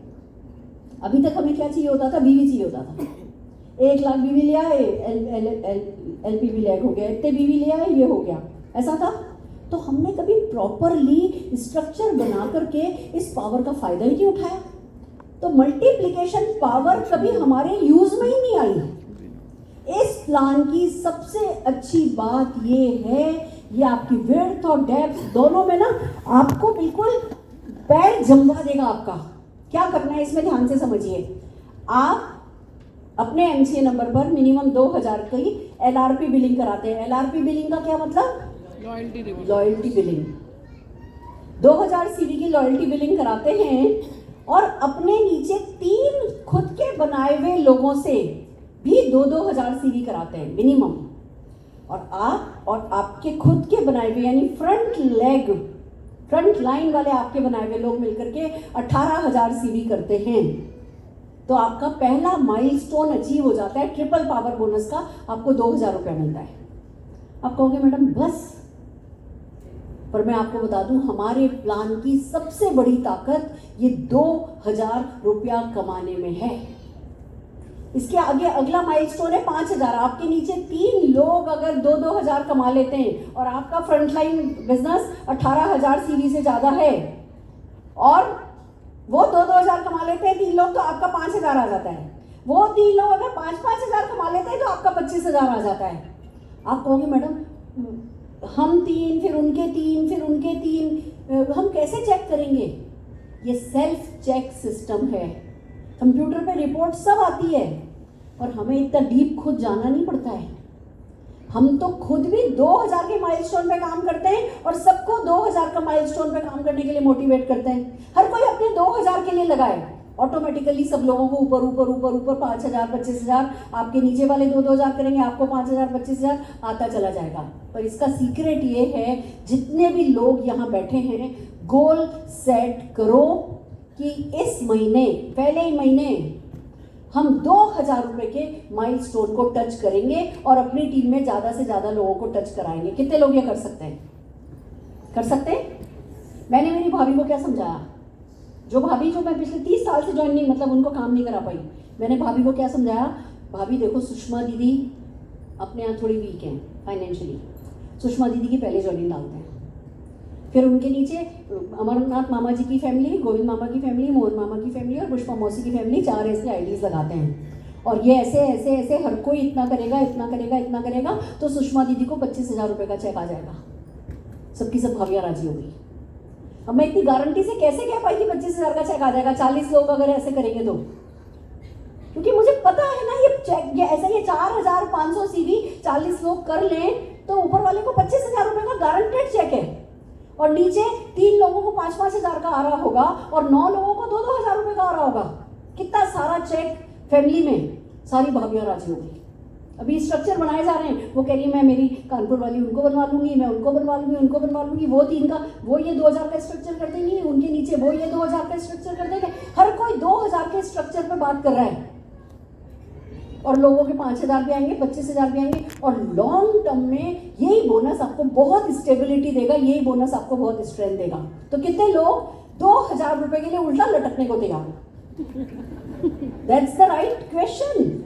अभी तक हमें क्या चाहिए होता था? बीवी चाहिए होता था। 1 लाख बीवी लिया है, एलपीवी लैग हो गया, इतने बीवी लिया है, ये हो गया, ऐसा था। तो हमने कभी प्रॉपरली स्ट्रक्चर बना करके इस पावर का फायदा ही नहीं उठाया। तो मल्टीप्लिकेशन पावर कभी हमारे यूज में ही नहीं आई। इस प्लान की सबसे अच्छी बात ये है, ये आपकी विड्थ और डेप्थ दोनों में ना आपको बिल्कुल पैर जमवा देगा आपका। क्या करना है इसमें ध्यान से समझिए। आप अपने एमसीए नंबर पर मिनिमम 2000 की एलआरपी बिलिंग कराते हैं। एलआरपी बिलिंग का क्या मतलब? Loyalty billing. 2000 सीवी की लॉयल्टी बिलिंग कराते हैं और अपने नीचे 3 खुद के बनाए हुए लोगों से भी 2-2000 सीवी कराते हैं मिनिमम। और आप और आपके खुद के बनाए हुए यानी फ्रंट लाइन वाले आपके बनाए हुए लोग मिलकर के 18000 सीवी करते हैं। तो आपका पहला माइलस्टोन अचीव हो जाता है। ट्रिपल पावर बोनस का आपको 2000 रुपया मिलता है। आप कहोगे मैडम बस, पर मैं आपको बता दूं हमारे प्लान की सबसे बड़ी ताकत ये 2000 रुपया कमाने में है। इसके आगे अगला माइलस्टोन है 5000। आपके नीचे 3 लोग अगर 2-2000 कमा लेते हैं और आपका फ्रंटलाइन बिजनेस 18000 सीवी से ज्यादा है और वो 2-2000 कमा लेते हैं 3 लोग, तो आपका 5000 आ जाता है। वो 3 लोग अगर 5-5000 कमा लेते हैं तो आपका 25000 आ जाता है। आप कहोगे मैडम हम 3, फिर उनके 3, फिर उनके 3, हम कैसे चेक करेंगे? ये सेल्फ चेक सिस्टम है। कंप्यूटर पे रिपोर्ट सब आती है और हमें इतना डीप खुद जाना नहीं पड़ता है। हम तो खुद भी 2000 के माइलस्टोन पे काम करते हैं और सबको 2000 का माइलस्टोन पे काम करने के लिए मोटिवेट करते हैं। हर कोई अपने 2000 के लिए लगाए, ऑटोमेटिकली सब लोगों को ऊपर ऊपर ऊपर ऊपर 5000, 25000, आपके नीचे वाले 2-2000 करेंगे, आपको 5000, 25000 आता चला जाएगा। पर इसका सीक्रेट ये है, जितने भी लोग यहाँ बैठे हैं, गोल सेट करो कि इस महीने, पहले ही महीने हम 2000 रुपए के माइलस्टोन को टच करेंगे और अपनी टीम में ज़्यादा से ज़्यादा लोगों को टच कराएंगे। कितने लोग ये कर सकते हैं? कर सकते हैं? मैंने मेरी भाभी को क्या समझाया, जो मैं पिछले 30 साल से ज्वाइन नहीं, मतलब उनको काम नहीं करा पाई, मैंने भाभी को क्या समझाया, भाभी देखो सुषमा दीदी अपने यहाँ थोड़ी वीक हैं फाइनेंशियली, सुषमा दीदी की पहले ज्वाइनिंग डालते हैं, फिर उनके नीचे अमरनाथ मामा जी की फैमिली, गोविंद मामा की फैमिली, मोहन मामा की फैमिली और पुष्पा मौसी की फैमिली, 4 ऐसे आईडीज लगाते हैं और ये ऐसे ऐसे ऐसे हर कोई इतना करेगा इतना करेगा इतना करेगा तो सुषमा दीदी को 25000 रुपये का चेक आ जाएगा। सबकी सब भाभियाँ राजी हो गई। अब मैं इतनी गारंटी से कैसे कह पाई कि 25000 का चेक आ जाएगा? 40 लोग अगर ऐसे करेंगे तो, क्योंकि मुझे पता है ना ये चेक, ये ऐसा, ये 4500 सीवी 40 लोग कर लें तो ऊपर वाले को 25000 रुपये का गारंटेड चेक है और नीचे 3 लोगों को 5-5000 का आ रहा होगा और 9 लोगों को 2-2000 रुपये का आ रहा होगा। कितना सारा चेक फैमिली में, सारी भाभियाँ राजी हो गई। अभी स्ट्रक्चर बनाए जा रहे हैं, वो कह रही है मैं मेरी कानपुर वाली उनको बनवा लूंगी, मैं उनको बनवा लूंगी, उनको बनवा लूंगी, वो 3 का वो ये 2000 का स्ट्रक्चर कर देंगी, उनके नीचे वो ये 2000 का स्ट्रक्चर कर देंगे। हर कोई 2000 के स्ट्रक्चर पर बात कर रहा है और लोगों के 5000 भी आएंगे, 25000 भी आएंगे और लॉन्ग टर्म में यही बोनस आपको बहुत स्टेबिलिटी देगा, यही बोनस आपको बहुत स्ट्रेंथ देगा। तो कितने लोग 2000 रुपए के लिए उल्टा लटकने को तैयार? That's the right question.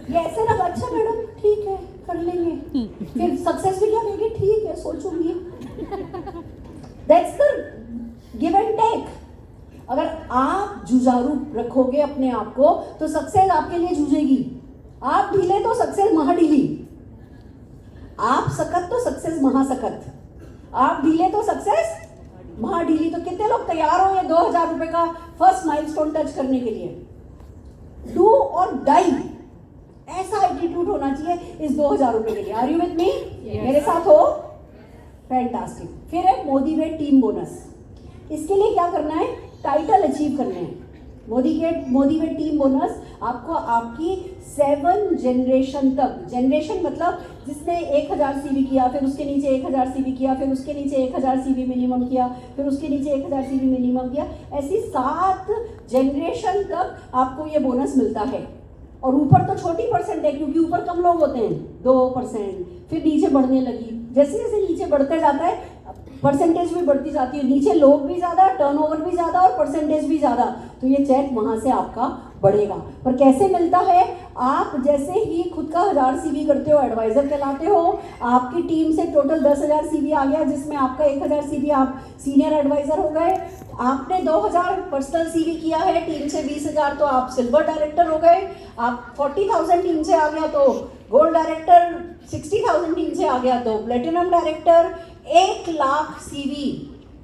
ये ऐसे लगा, अच्छा मैडम ठीक है कर लेंगे, फिर सक्सेस भी क्या देगी, ठीक है सोचूंगी। That's the give and take. अगर आप जुझारू रखोगे अपने आप को तो सक्सेस आपके लिए जूझेगी, आप ढीले तो सक्सेस महाढीली, आप सकत तो सक्सेस महासकत, आप ढीले तो सक्सेस महाढीली। तो कितने लोग तैयार हो ये 2000 रुपए का फर्स्ट माइलस्टोन टच करने के लिए? डू और डाई, ऐसा एटीट्यूड होना चाहिए इस 2000 रुपए के लिए। Are you with me? मेरे साथ हो? फैंटास्टिक। फिर है मोटिवेट टीम बोनस। इसके लिए क्या करना है? टाइटल अचीव करने हैं। मोटिवेट टीम बोनस आपको आपकी 7 जनरेशन तक, जनरेशन मतलब जिसने 1000 सीवी किया, फिर उसके नीचे 1000 सीवी किया, फिर उसके नीचे 1000 सीवी मिनिमम किया, फिर उसके नीचे 1000 सीवी मिनिमम किया, ऐसी 7 जनरेशन तक आपको ये बोनस मिलता है। और ऊपर तो छोटी परसेंट है क्योंकि ऊपर कम लोग होते हैं, 2%, फिर नीचे बढ़ने लगी। जैसे जैसे नीचे बढ़ते जाता है परसेंटेज भी बढ़ती जाती है, नीचे लोग भी ज़्यादा, टर्नओवर भी ज़्यादा और परसेंटेज भी ज़्यादा, तो ये चेक वहाँ से आपका बढ़ेगा। पर कैसे मिलता है? आप जैसे ही खुद का 1000 सीवी करते हो, एडवाइज़र कहलाते हो, आपकी टीम से टोटल 10,000 सीवी आ गया, जिसमें आपका 1000 सीवी आप सीनियर एडवाइज़र हो गए। आपने 2000 पर्सनल सीवी किया है, टीम से 20,000, तो आप सिल्वर डायरेक्टर हो गए। आप 40,000 टीम से आ गया तो गोल्ड डायरेक्टर, 60,000 टीम से आ गया तो platinum director. 1 lakh CV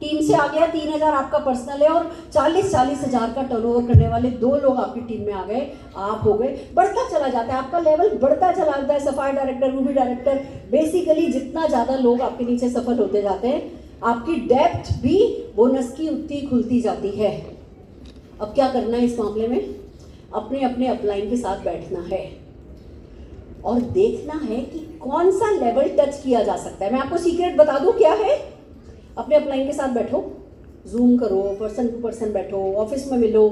team से आ गया, 3,000 आपका पर्सनल है, और 40 हज़ार का टर्नओवर करने वाले 2 लोग आपकी टीम में आ गए, आप हो गए। बढ़ता चला जाता है, आपका लेवल बढ़ता चला जाता है। सफाई डायरेक्टर, रूबी डायरेक्टर, बेसिकली जितना ज़्यादा लोग आपके नीचे सफल होते जाते हैं, आपकी डेप्थ भी बोनस की उतनी खुलती जाती है। अब क्या करना है इस मामले में? अपने अपने अपलाइन के साथ बैठना है और देखना है कि कौन सा लेवल टच किया जा सकता है। मैं आपको सीक्रेट बता दूं क्या है? अपने अपलाइन के साथ बैठो, जूम करो, पर्सन टू पर्सन बैठो, ऑफिस में मिलो।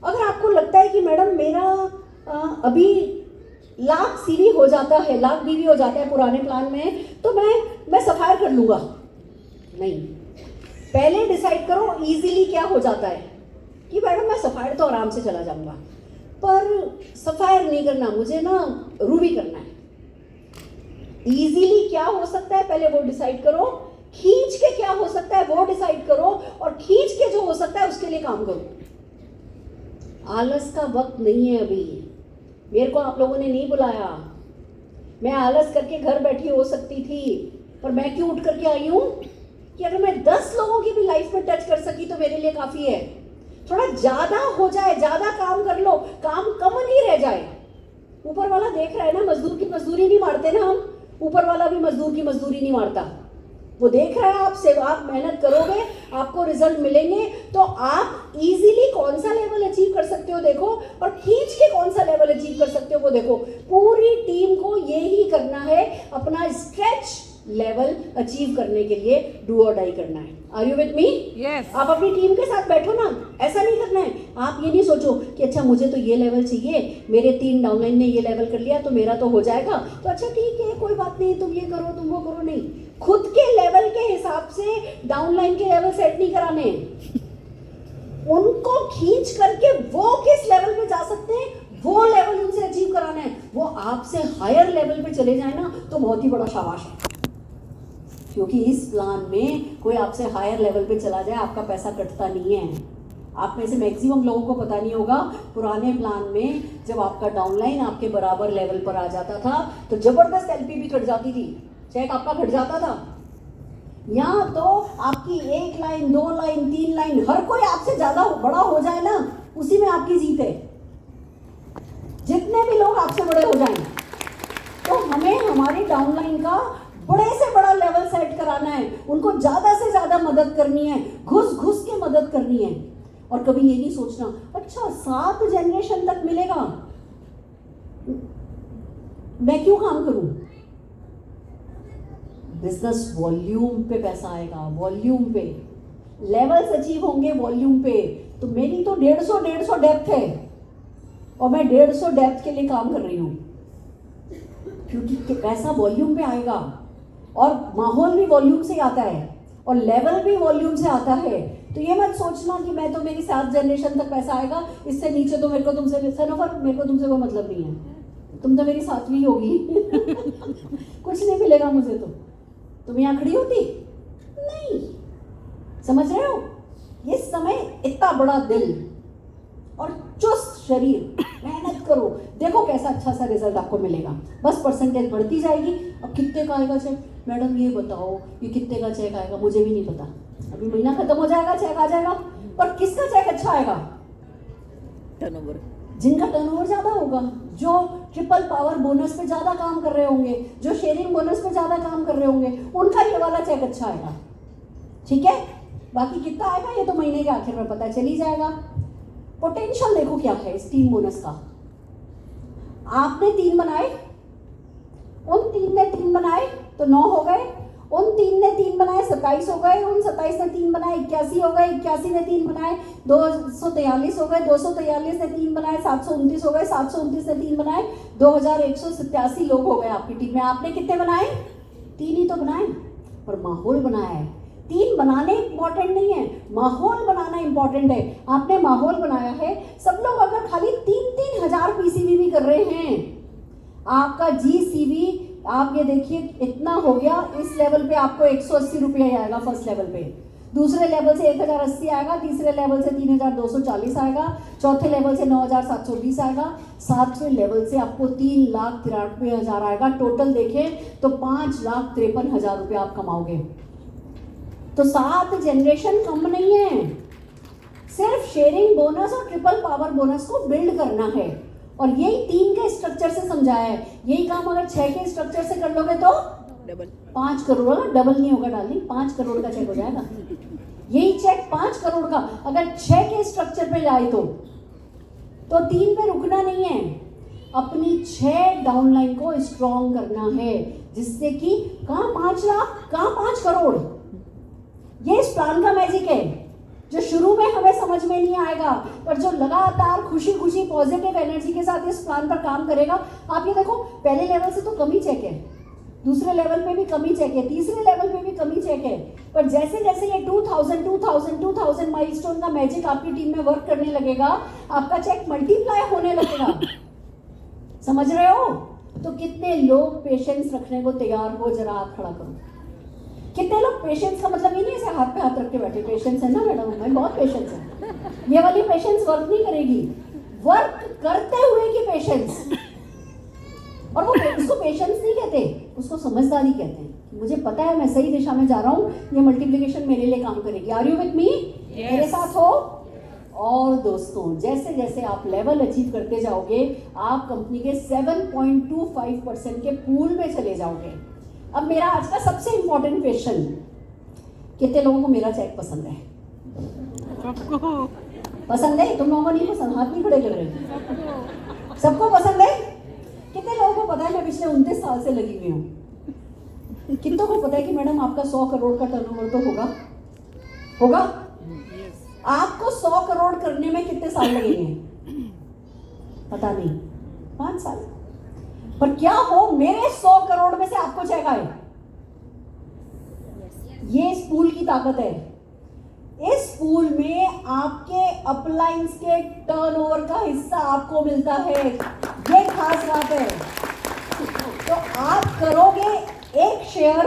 अगर आपको लगता है कि मैडम मेरा अभी लाख सीवी हो जाता है, लाख बीवी हो जाता है पुराने प्लान में, तो मैं सफायर कर लूँगा। नहीं, पहले डिसाइड करो इजीली क्या हो जाता है कि मैडम मैं सफायर तो आराम से चला जाऊँगा, पर सफायर नहीं करना, मुझे ना रूबी करना है। इजीली क्या हो सकता है पहले वो डिसाइड करो, खींच के क्या हो सकता है वो डिसाइड करो, और खींच के जो हो सकता है उसके लिए काम करो। आलस का वक्त नहीं है अभी। मेरे को आप लोगों ने नहीं बुलाया, मैं आलस करके घर बैठी हो सकती थी, पर मैं क्यों उठ करके आई हूँ कि अगर मैं 10 लोगों की भी लाइफ में टच कर सकी तो मेरे लिए काफ़ी है। थोड़ा ज़्यादा हो जाए, ज़्यादा काम कर लो, काम कम नहीं रह जाए। ऊपर वाला देख रहा है ना, मजदूर की मजदूरी नहीं मारते ना हम, ऊपर वाला भी मजदूर की मजदूरी नहीं मारता। वो देख रहा है आपसे, आप मेहनत करोगे आपको रिजल्ट मिलेंगे। तो आप इजीली कौन सा लेवल अचीव कर सकते हो देखो, और खींच के कौन सा लेवल अचीव कर सकते हो वो देखो। पूरी टीम को यही करना है, अपना स्ट्रेच लेवल अचीव करने के लिए डू और डाई करना है। Are you with me? Yes. आप अपनी टीम के साथ बैठो ना, ऐसा नहीं करना है। आप ये नहीं सोचो कि अच्छा मुझे तो ये लेवल चाहिए, मेरे 3 डाउनलाइन ने ये लेवल कर लिया तो मेरा तो हो जाएगा, तो अच्छा ठीक है कोई बात नहीं, तुम ये करो तुम वो करो। नहीं, खुद के लेवल के हिसाब से डाउनलाइन के लेवल सेट नहीं कराने, उनको खींच करके वो किस लेवल पे जा सकते हैं वो लेवल उनसे अचीव कराना है। वो आपसे हायर लेवल पे चले जाए ना तो बहुत ही बड़ा शाबाश है, क्योंकि इस प्लान में कोई आपसे हायर लेवल पे चला जाए आपका पैसा कटता नहीं है। आप में से मैक्सिमम लोगों को पता नहीं होगा, पुराने प्लान में जब आपका डाउनलाइन आपके बराबर लेवल पर आ जाता था तो जबरदस्त एलपी भी कट जाती थी, चेक आपका घट जाता था। यहाँ तो आपकी 1 लाइन 2 लाइन 3 लाइन, हर कोई आपसे ज्यादा बड़ा हो जाए ना, उसी में आपकी जीत है। जितने भी लोग आपसे बड़े हो जाएं, तो हमें हमारी डाउनलाइन का बड़े से बड़ा लेवल सेट कराना है, उनको ज्यादा से ज्यादा मदद करनी है, घुस घुस के मदद करनी है। और कभी ये नहीं सोचना अच्छा 7 जनरेशन तक मिलेगा, मैं क्यों काम करूं। बिजनेस वॉल्यूम पे पैसा आएगा, वॉल्यूम पे लेवल्स अचीव होंगे, वॉल्यूम पे। तो मेरी तो 150 डेप्थ है और मैं 150 डेप्थ के लिए काम कर रही हूँ, क्योंकि पैसा वॉल्यूम पे आएगा और माहौल भी वॉल्यूम से आता है और लेवल भी वॉल्यूम से आता है। तो ये मत सोचना कि मैं तो मेरी 7 जनरेशन तक पैसा आएगा, इससे नीचे तो मेरे को तुमसे कोई मतलब नहीं है, तुम तो मेरी 7वीं होगी कुछ नहीं मिलेगा मुझे। तो तुम यहाँ खड़ी होती नहीं, समझ रहे हो? ये समय इतना बड़ा दिल और चुस्त शरीर, मेहनत मेहनत करो, देखो कैसा अच्छा सा रिजल्ट आपको मिलेगा। बस परसेंटेज बढ़ती जाएगी। अब कितने का आएगा चेक, मैडम ये बताओ ये कितने का चेक आएगा, मुझे भी नहीं पता। अभी महीना खत्म हो जाएगा, चेक आ जाएगा, पर किसका चेक अच्छा आएगा? टर्नओवर, जिनका टर्नओवर ज्यादा होगा, जो ट्रिपल पावर बोनस पे ज्यादा काम कर रहे होंगे, जो शेयरिंग बोनस पे ज्यादा काम कर रहे होंगे, उनका ये वाला चेक अच्छा आएगा। ठीक है, बाकी कितना आएगा ये तो महीने के आखिर में पता चली जाएगा। पोटेंशियल देखो क्या है इस 3 बोनस का। आपने 3 बनाए, उन 3 ने 3 बनाए तो 9 हो गए, उन 3 ने 3 बनाए 27 हो गए, उन 27 ने 3 बनाए 81 हो गए, 81 ने 3 बनाए 243 हो गए, 243 ने 3 बनाए 729 हो गए, 729 ने 3 बनाए 2187 लोग हो गए आपकी टीम में। आपने कितने बनाए? 3 ही तो बनाए, पर माहौल बनाया है। 3 बनाने इंपॉर्टेंट नहीं है, माहौल बनाना इंपॉर्टेंट है। आपने माहौल बनाया है। सब लोग अगर खाली 3-3 हजार पीसीवी भी कर रहे हैं, आपका जीसीवी आप ये देखिए इतना हो गया। इस लेवल पे आपको 180 रुपया आएगा फर्स्ट लेवल पे, दूसरे लेवल से 1080 आएगा, तीसरे लेवल से 3240 आएगा, चौथे लेवल से 9720 आएगा, 7वें लेवल से आपको 3,93,000 आएगा। टोटल देखें तो 5,53,000 रुपये आप कमाओगे। तो 7 जनरेशन कम नहीं है, सिर्फ शेयरिंग बोनस और ट्रिपल पावर बोनस को बिल्ड करना है। और यही 3 के स्ट्रक्चर से समझाया है। यही काम अगर 6 के स्ट्रक्चर से कर लोगे तो डबल 5 करोड़, डबल नहीं होगा डार्लिंग, 5 करोड़ का चेक हो जाएगा। यही चेक 5 करोड़ का अगर 6 के स्ट्रक्चर पे जाए तो 3 पे रुकना नहीं है, अपनी 6 डाउनलाइन को स्ट्रॉन्ग करना है, जिससे कि कहाँ 5 लाख कहाँ 5 करोड़। ये इस प्लान का मैजिक है जो शुरू में हमें समझ में नहीं आएगा, पर जो लगातार खुशी खुशी पॉजिटिव एनर्जी के साथ इस प्लान पर काम करेगा। आप ये देखो, पहले लेवल से तो कम ही चेक है, दूसरे लेवल पे भी कम ही चेक है, तीसरे लेवल पे भी कम ही चेक है, पर जैसे जैसे ये 2000 माइलस्टोन का मैजिक आपकी टीम में वर्क करने लगेगा, आपका चेक मल्टीप्लाई होने लगेगा। समझ रहे हो? तो कितने लोग पेशेंस रखने को तैयार हो? जरा हाथ खड़ा करो। कितने लोग पेशेंस का मतलब ये नहीं ऐसे हाथ पे हाथ रख के बैठे, पेशेंस है ना मैडम, मैं बहुत पेशेंस है। ये वाली पेशेंस वर्क नहीं करेगी, वर्क करते हुए की पेशेंस। और वो उसको पेशेंस नहीं कहते, उसको समझदारी कहते हैं। मुझे पता है मैं सही दिशा में जा रहा हूँ, ये मल्टीप्लिकेशन मेरे लिए काम करेगी। Are you with me? मेरे साथ हो? और दोस्तों, जैसे जैसे आप लेवल अचीव करते जाओगे, आप कंपनी के 7.25% के पूल में चले जाओगे। अब मेरा आज का सबसे इंपॉर्टेंट क्वेश्चन, कितने लोगों को मेरा चेक पसंद है? सबको पसंद है? तुम लोगों को नहीं पसंद? हाथ नहीं खड़े कर रहे। सबको पसंद है? कितने लोगों को पता है मैं पिछले 29 साल से लगी हुई हूँ? कितनों को पता है कि मैडम आपका 100 करोड़ का टर्नओवर तो होगा? आपको 100 करोड़ करने में कितने साल लगेंगे? पता नहीं, 5 साल। पर क्या हो मेरे 100 करोड़ में से आपको चेक आए? ये इस पूल की ताकत है। इस पूल में आपके अपलाइंस के टर्नओवर का हिस्सा आपको मिलता है, ये खास बात है। तो आप करोगे 1 शेयर,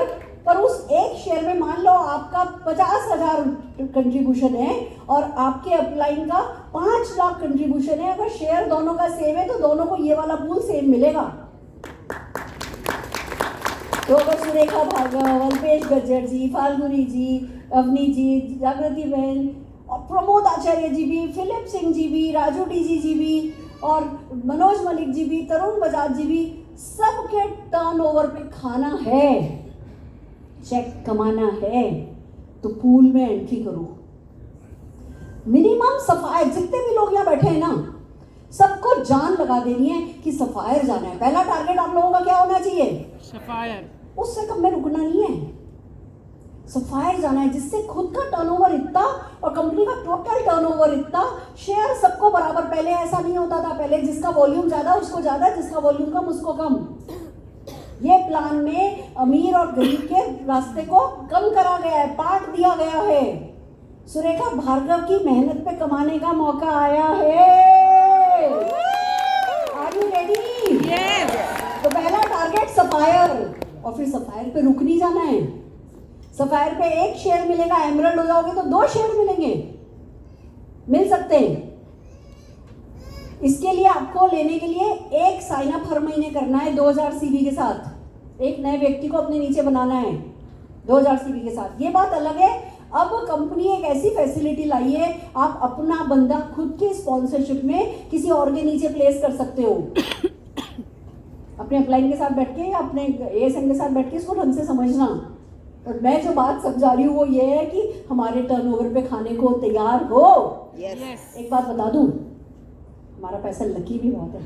पर उस 1 शेयर में मान लो आपका 50,000 कंट्रीब्यूशन है और आपके अपलाइन का 5 लाख कंट्रीब्यूशन है। अगर शेयर दोनों का सेम है तो दोनों को ये वाला पूल सेम मिलेगा। तो अगर सुरेखा भार्गव, अल्पेश गज्जर जी, फाल्गुनी जी, अवनी जी, जागृति बहन और प्रमोद आचार्य जी भी, फिलिप सिंह जी भी, राजू डीजी जी भी और मनोज मलिक जी भी, तरुण बजाज जी भी, सबके टर्नओवर पे खाना है, चेक कमाना है, तो पूल में एंट्री करो। मिनिमम सफायर, जितने भी लोग यहाँ बैठे हैं ना, सबको जान लगा देनी है कि सफायर जाना है। पहला टारगेट आप लोगों का क्या होना चाहिए? सफायर। उससे कम में रुकना नहीं है, सफायर जाना है, जिससे खुद का टर्नओवर इतना और कंपनी का टोटल टर्नओवर इतना, शेयर सबको बराबर। पहले ऐसा नहीं होता था, पहले जिसका वॉल्यूम ज्यादा उसको ज्यादा, जिसका वॉल्यूम कम उसको कम। ये प्लान में अमीर और गरीब के रास्ते को कम करा गया है, पार्ट दिया गया है। सुरेखा भार्गव की मेहनत पे कमाने का मौका आया है। Are you ready? यस। तो पहला टारगेट सफायर, और फिर सफायर पे रुक नहीं जाना है। सफायर पे 1 शेयर मिलेगा, एमरल्ड हो जाओगे तो 2 शेयर मिलेंगे, मिल सकते हैं। इसके लिए आपको लेने के लिए एक साइन अप हर महीने करना है 2000 सीवी के साथ। एक नए व्यक्ति को अपने नीचे बनाना है 2000 सीवी के साथ। ये बात अलग है। अब कंपनी एक ऐसी फैसिलिटी लाई है, आप अपना बंदा खुद के स्पॉन्सरशिप में किसी और के नीचे प्लेस कर सकते हो। अपने अपलाइन के साथ बैठ के या अपने एएसएम के साथ बैठ के इसको ढंग से समझना। और मैं जो बात समझा रही हूँ वो ये है कि हमारे टर्नओवर पे खाने को तैयार हो। Yes. एक बात बता दूं, हमारा पैसा लकी भी बहुत है।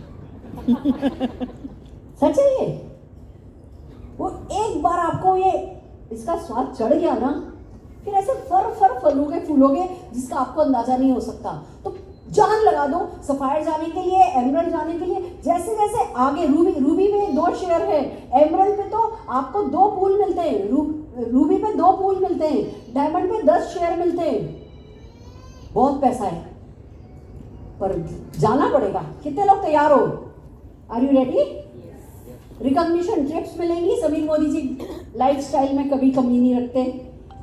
सच है ये। वो एक बार आपको ये इसका स्वाद चढ़ गया ना, फिर ऐसे फर फूलोगे जिसका आपको अंदाजा नहीं हो सकता। तो जान लगा दो सफायर जाने के लिए, एमरल्ड जाने के लिए। जैसे जैसे आगे रूबी में 2 शेयर है, एमरल्ड पे तो आपको 2 पूल मिलते हैं, रूबी पे 2 पूल मिलते हैं, डायमंड पे 10 शेयर मिलते हैं। बहुत पैसा है पर जाना पड़ेगा। कितने लोग तैयार हो? Are you ready? Recognition trips मिलेंगी। समीर मोदी जी लाइफस्टाइल में कभी कमी नहीं रखते,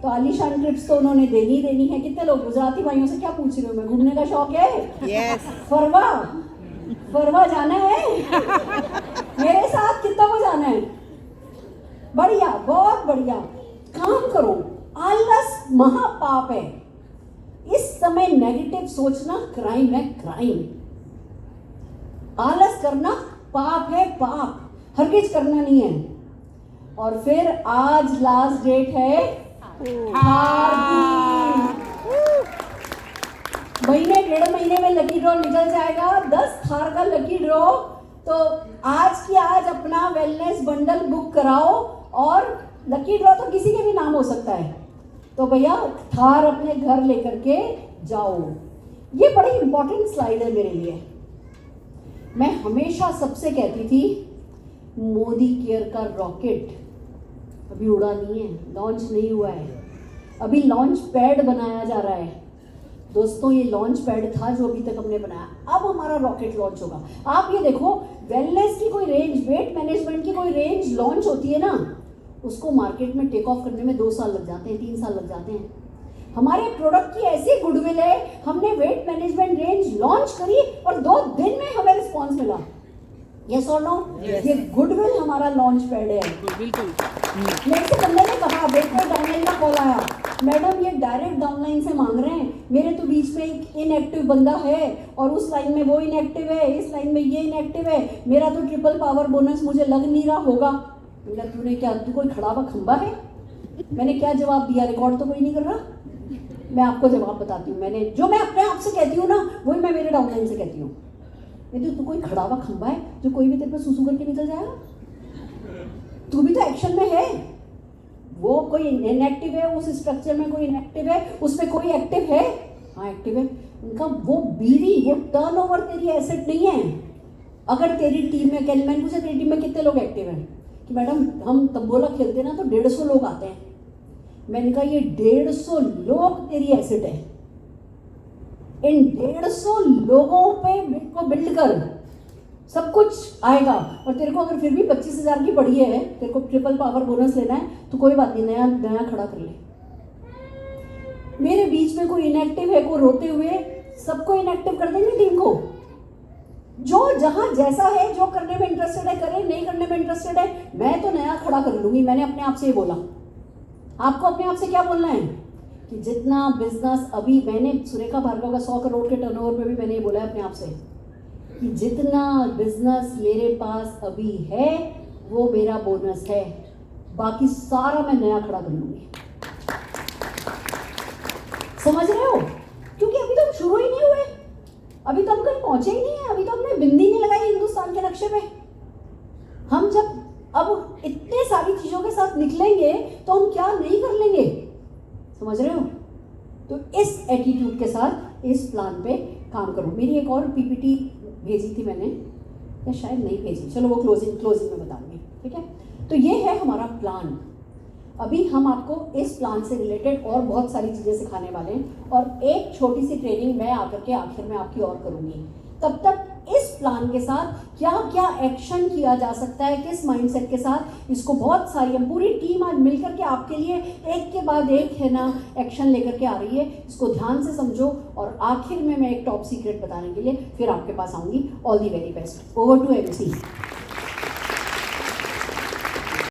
तो आलीशान ट्रिप्स तो उन्होंने देनी है। कितने लोग? गुजराती भाइयों से क्या पूछ रहे हो? मैं घूमने का शौक है। Yes. फरवा जाना है। मेरे साथ कितना को जाना है? बढ़िया, बहुत बढ़िया। काम करो। आलस महापाप है। इस समय नेगेटिव सोचना क्राइम है, क्राइम। आलस करना पाप है, पाप। हरगिज करना नहीं है। और फिर आज लास्ट डेट है थार की। महीने 1.5 महीने में लकी ड्रॉ निकल जाएगा, 10 थार का लकी ड्रॉ। तो आज की आज अपना वेलनेस बंडल बुक कराओ। और लकी ड्रॉ तो किसी के भी नाम हो सकता है, तो भैया थार अपने घर लेकर के जाओ। ये बड़ी इंपॉर्टेंट स्लाइड है मेरे लिए। मैं हमेशा सबसे कहती थी मोदी केयर का रॉकेट अभी उड़ा नहीं है, लॉन्च नहीं हुआ है, अभी लॉन्च पैड बनाया जा रहा है। दोस्तों ये लॉन्च पैड था जो अभी तक हमने बनाया, अब हमारा रॉकेट लॉन्च होगा। आप ये देखो, वेलनेस की कोई रेंज, वेट मैनेजमेंट की कोई रेंज लॉन्च होती है ना, उसको मार्केट में टेक ऑफ करने में 2 साल लग जाते हैं, 3 साल लग जाते हैं। हमारे प्रोडक्ट की ऐसी गुडविल है, हमने वेट मैनेजमेंट रेंज लॉन्च करी और 2 दिन में हमें रिस्पॉन्स मिला। यस और नो? ये गुडविल हमारा लॉन्च पैड है। बिल्कुल। मेरे से बंदे ने कहा, बेटे डाउनलाइन का कॉल आया, मैडम ये डायरेक्ट डाउनलाइन से मांग रहे हैं, मेरे तो बीच में एक इनएक्टिव बंदा है और उस लाइन में वो इनएक्टिव है, इस लाइन में ये इनएक्टिव है, मेरा तो ट्रिपल पावर बोनस मुझे लग नहीं रहा होगा। मैंने तूने क्या, तू कोई खड़ा हुआ खंबा है? मैंने क्या जवाब दिया? रिकॉर्ड तो कोई नहीं कर रहा। मैं आपको जवाब बताती हूँ, मैंने जो मैं अपने आप से कहती हूँ ना, वही मैं मेरे डाउनलाइन से कहती हूँ। नहीं तो तू कोई खड़ा हुआ खंबा है जो कोई भी तेरे पे सुसु करके निकल जाएगा? तू भी तो एक्शन में है। वो कोई इनएक्टिव है, उस स्ट्रक्चर में कोई इनएक्टिव है, उसमें कोई एक्टिव है। हाँ एक्टिव है। उनका वो बीवी, वो टर्नओवर तेरी एसेट नहीं है। अगर तेरी टीम में, मैंने पूछा तेरी टीम में कितने लोग एक्टिव हैं, कि मैडम हम तंबोला खेलते ना तो 150 लोग आते हैं। मैंने कहा ये 150 लोग तेरी एसेट है। इन 150 लोगों पे को बिल्ड कर, सब कुछ आएगा। और तेरे को अगर फिर भी 25,000 की पड़ी है, तेरे को ट्रिपल पावर बोनस लेना है, तो कोई बात नहीं, नया खड़ा कर ले। मेरे बीच में कोई इनएक्टिव है, कोई रोते हुए, सबको इनएक्टिव कर देंगे टीम को। जो जहां जैसा है, जो करने में इंटरेस्टेड है करे, नहीं करने में इंटरेस्टेड है, मैं तो नया खड़ा कर लूंगी। मैंने अपने आप से ये बोला। आपको अपने आप से क्या बोलना है कि जितना बिजनेस अभी, मैंने सुरेखा भार्गव का 100 करोड़ के टर्नओवर पे भी मैंने ये बोला है अपने आप से कि जितना बिजनेस मेरे पास अभी है वो मेरा बोनस है, बाकी सारा मैं नया खड़ा कर लूंगी। समझ रहे हो? क्योंकि अभी तो हम शुरू ही नहीं हुए, अभी तो हम कहीं पहुंचे ही नहीं है, अभी तो हमने बिंदी नहीं लगाई हिंदुस्तान के नक्शे पे। हम जब अब इतने सारी चीजों के साथ निकलेंगे तो हम क्या नहीं कर लेंगे। समझ रहे हो? तो इस एटीट्यूड के साथ इस प्लान पे काम करो। मेरी एक और पीपीटी भेजी थी मैंने, या शायद नहीं भेजी, चलो वो क्लोजिंग में बताऊंगी, ठीक है? तो ये है हमारा प्लान। अभी हम आपको इस प्लान से रिलेटेड और बहुत सारी चीज़ें सिखाने वाले हैं, और एक छोटी सी ट्रेनिंग मैं आकर के आखिर में आपकी और करूँगी। तब तक इस प्लान के साथ क्या क्या एक्शन किया जा सकता है, किस माइंडसेट के साथ, इसको बहुत सारी हम पूरी टीम आज मिलकर के आपके लिए एक के बाद एक है ना एक्शन लेकर के आ रही है। इसको ध्यान से समझो और आखिर में मैं एक टॉप सीक्रेट बताने के लिए फिर आपके पास आऊँगी। All the very best. Over to MC.